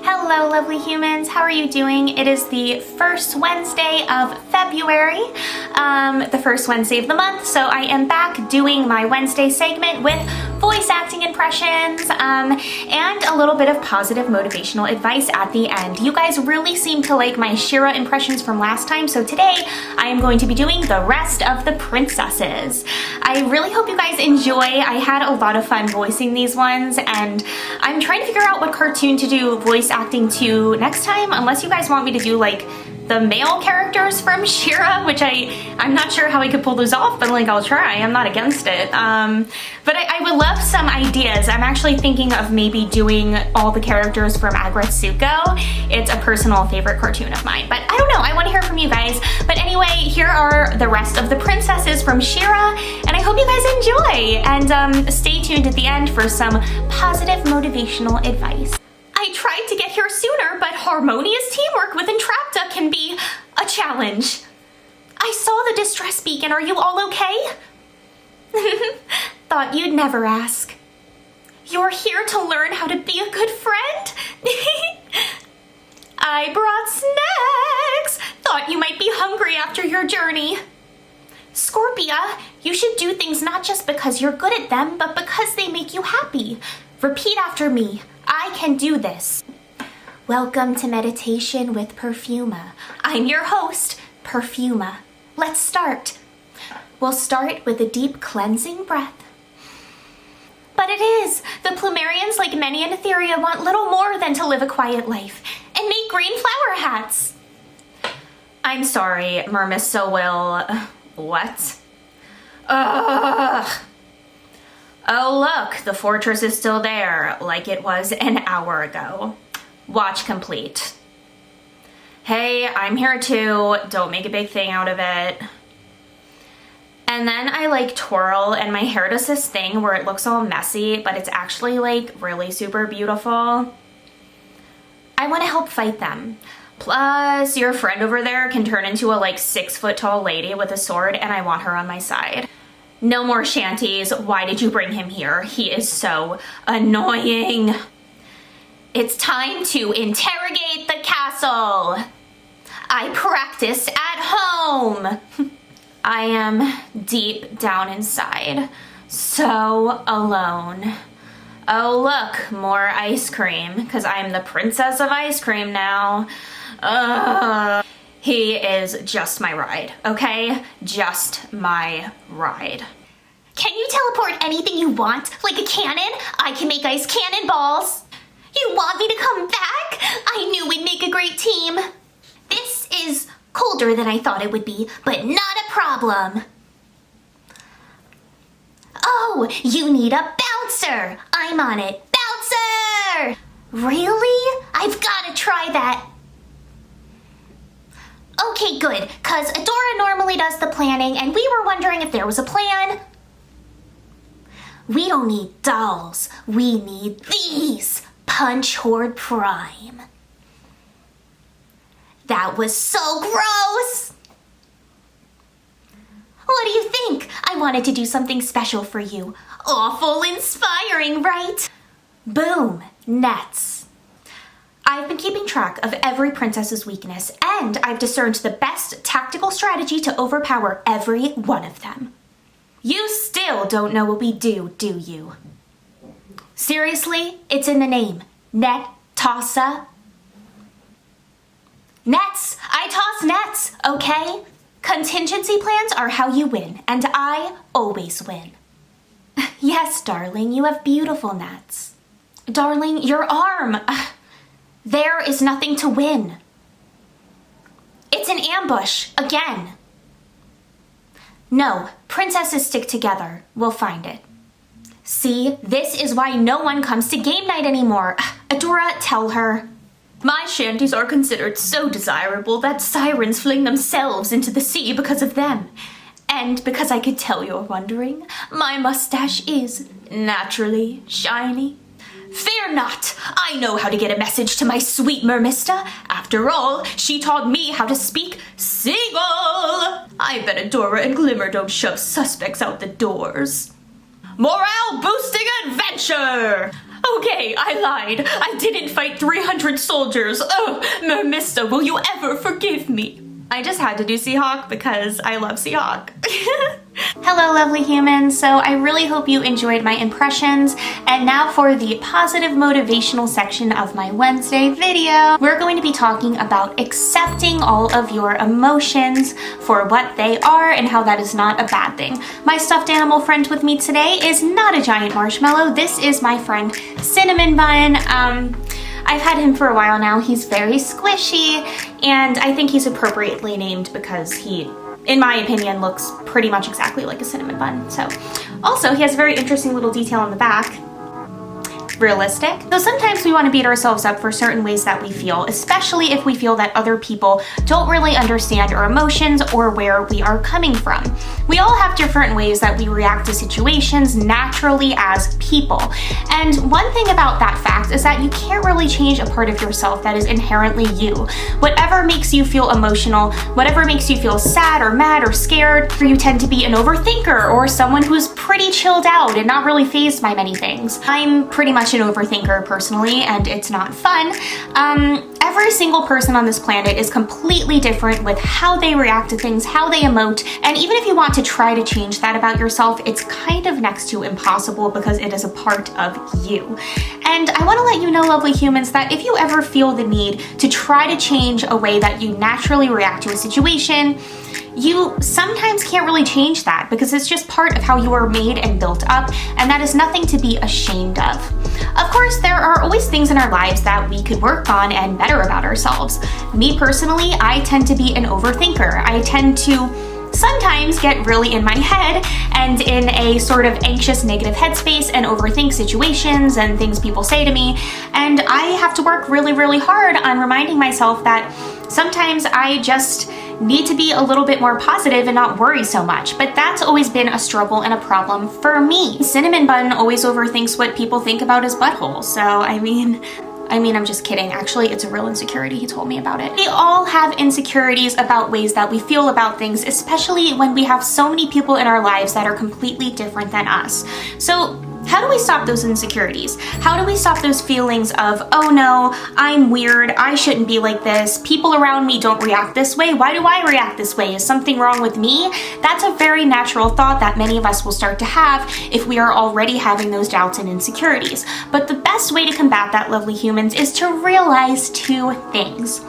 Hello, lovely humans. How are you doing? It is the first Wednesday of February, the first Wednesday of the month, so I am back doing my Wednesday segment with voice acting impressions and a little bit of positive motivational advice at the end. You guys really seem to like my Shira impressions from last time, so today I am going to be doing the rest of the princesses. I really hope you guys enjoy. I had a lot of fun voicing these ones, and I'm trying to figure out what cartoon to do voice acting to next time, unless you guys want me to do like the male characters from Shira, which I'm not sure how I could pull those off, but like I'll try. I'm not against it. But I would love some ideas. I'm actually thinking of maybe doing all the characters from Agretsuko. It's a personal favorite cartoon of mine, but I don't know. I want to hear from you guys. But anyway, here are the rest of the princesses from Shira, and I hope you guys enjoy. And stay tuned at the end for some positive motivational advice. I tried to get here sooner, but harmonious teamwork with Entrapta can be a challenge. I saw the distress beacon. Are you all okay? Thought you'd never ask. You're here to learn how to be a good friend? I brought snacks. Thought you might be hungry after your journey. Scorpia, you should do things not just because you're good at them, but because they make you happy. Repeat after me. I can do this. Welcome to Meditation with Perfuma. I'm your host, Perfuma. Let's start. We'll start with a deep cleansing breath. But it is. The Plumerians, like many in Etheria, want little more than to live a quiet life and make green flower hats. I'm sorry, Mermis so will... What? Ugh. Oh look, the fortress is still there, like it was an hour ago. Watch complete. Hey, I'm here too, don't make a big thing out of it. And then I like twirl and my hair does this thing where it looks all messy, but it's actually like really super beautiful. I want to help fight them. Plus, your friend over there can turn into a like 6-foot tall lady with a sword, and I want her on my side. No more shanties. Why did you bring him here? He is so annoying. It's time to interrogate the castle. I practiced at home. I am deep down inside, so alone. Oh look, more ice cream, because I'm the princess of ice cream now. He is just my ride, okay? Just my ride. Can you teleport anything you want? Like a cannon? I can make ice cannonballs. You want me to come back? I knew we'd make a great team. This is colder than I thought it would be, but not a problem. Oh, you need a bouncer. I'm on it. Bouncer! Really? I've got to try that. Okay, good, because Adora normally does the planning, and we were wondering if there was a plan. We don't need dolls. We need these. Punch Horde Prime. That was so gross! What do you think? I wanted to do something special for you. Awful inspiring, right? Boom. Nets. I've been keeping track of every princess's weakness, and I've discerned the best tactical strategy to overpower every one of them. You still don't know what we do you? Seriously? It's in the name. Net Tossa. Nets! I toss nets, okay? Contingency plans are how you win, and I always win. Yes, darling, you have beautiful nets. Darling, your arm. There is nothing to win. It's an ambush, again. No, princesses stick together. We'll find it. See, this is why no one comes to game night anymore. Adora, tell her. My shanties are considered so desirable that sirens fling themselves into the sea because of them. And because I could tell you're wondering, my mustache is naturally shiny. Fear not! I know how to get a message to my sweet Mermista. After all, she taught me how to speak Seagull! I bet Adora and Glimmer don't shove suspects out the doors. Morale-boosting adventure! Okay, I lied. I didn't fight 300 soldiers. Oh, Mermista, will you ever forgive me? I just had to do Seahawk because I love Seahawk. Hello, lovely humans. So I really hope you enjoyed my impressions. And now for the positive motivational section of my Wednesday video. We're going to be talking about accepting all of your emotions for what they are and how that is not a bad thing. My stuffed animal friend with me today is not a giant marshmallow. This is my friend Cinnamon Bun. I've had him for a while now. He's very squishy, and I think he's appropriately named because he, in my opinion, looks pretty much exactly like a cinnamon bun. So, also, he has a very interesting little detail on the back. Realistic. So sometimes we want to beat ourselves up for certain ways that we feel, especially if we feel that other people don't really understand our emotions or where we are coming from. We all have different ways that we react to situations naturally as people. And one thing about that fact is that you can't really change a part of yourself that is inherently you. Whatever makes you feel emotional, whatever makes you feel sad or mad or scared, or you tend to be an overthinker or someone who's pretty chilled out and not really fazed by many things. I'm pretty much an overthinker personally, and it's not fun. Every single person on this planet is completely different with how they react to things, how they emote, and even if you want to try to change that about yourself, it's kind of next to impossible because it is a part of you. And I want to let you know, lovely humans, that if you ever feel the need to try to change a way that you naturally react to a situation, you sometimes can't really change that because it's just part of how you are made and built up, and that is nothing to be ashamed of. Of course, there are always things in our lives that we could work on and better about ourselves. Me personally, I tend to be an overthinker. I tend to sometimes get really in my head and in a sort of anxious, negative headspace and overthink situations and things people say to me. And I have to work really, really hard on reminding myself that sometimes I just need to be a little bit more positive and not worry so much. But that's always been a struggle and a problem for me. Cinnamon Bun always overthinks what people think about his butthole. So, I mean, I'm just kidding. Actually, it's a real insecurity. He told me about it. We all have insecurities about ways that we feel about things, especially when we have so many people in our lives that are completely different than us. So, how do we stop those insecurities? How do we stop those feelings of, oh no, I'm weird, I shouldn't be like this, people around me don't react this way, why do I react this way? Is something wrong with me? That's a very natural thought that many of us will start to have if we are already having those doubts and insecurities. But the best way to combat that, lovely humans, is to realize two things.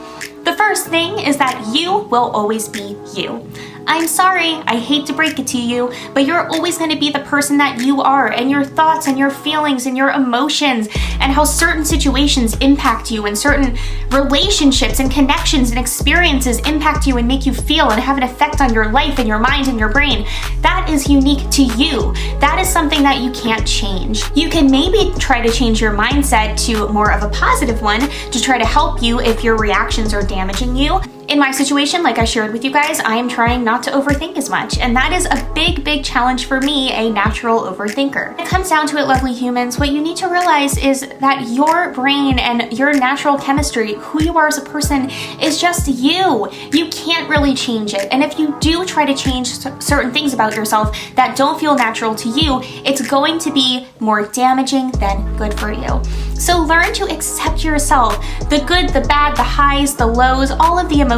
The first thing is that you will always be you. I'm sorry, I hate to break it to you, but you're always going to be the person that you are, and your thoughts and your feelings and your emotions and how certain situations impact you and certain relationships and connections and experiences impact you and make you feel and have an effect on your life and your mind and your brain. That is unique to you. That is something that you can't change. You can maybe try to change your mindset to more of a positive one to try to help you if your reactions are damaging you. In my situation, like I shared with you guys, I am trying not to overthink as much, and that is a big, big challenge for me, a natural overthinker. When it comes down to it, lovely humans, what you need to realize is that your brain and your natural chemistry, who you are as a person, is just you. You can't really change it, and if you do try to change certain things about yourself that don't feel natural to you, it's going to be more damaging than good for you. So learn to accept yourself, the good, the bad, the highs, the lows, all of the emotions.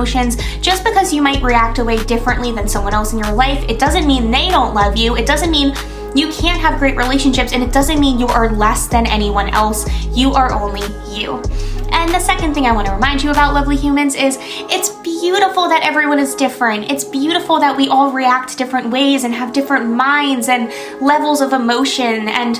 Just because you might react a way differently than someone else in your life, it doesn't mean they don't love you. It doesn't mean you can't have great relationships, and it doesn't mean you are less than anyone else. You are only you. And the second thing I want to remind you about, lovely humans, is it's beautiful that everyone is different. It's beautiful that we all react different ways and have different minds and levels of emotion and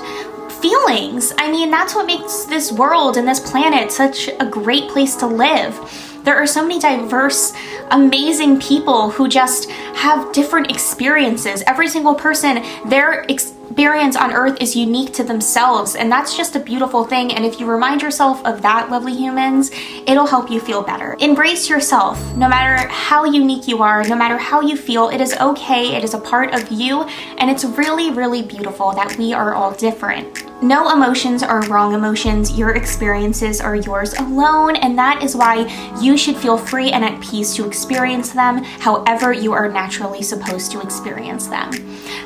feelings. I mean, that's what makes this world and this planet such a great place to live. There are so many diverse, amazing people who just have different experiences. Every single person, their experience on Earth is unique to themselves, and that's just a beautiful thing. And if you remind yourself of that, lovely humans, it'll help you feel better. Embrace yourself. No matter how unique you are, no matter how you feel, it is okay. It is a part of you, and it's really, really beautiful that we are all different. No emotions are wrong emotions. Your experiences are yours alone, and that is why you should feel free and at peace to experience them however you are naturally supposed to experience them.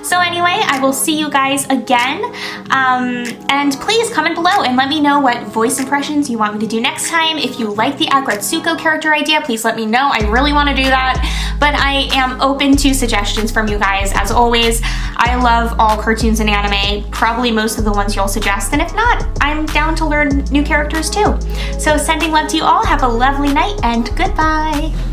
So anyway, I will see you guys again. And please comment below and let me know what voice impressions you want me to do next time. If you like the Agretsuko character idea, please let me know. I really want to do that. But I am open to suggestions from you guys, as always. I love all cartoons and anime, probably most of the ones you'll suggest, and if not, I'm down to learn new characters too. So sending love to you all, have a lovely night, and goodbye!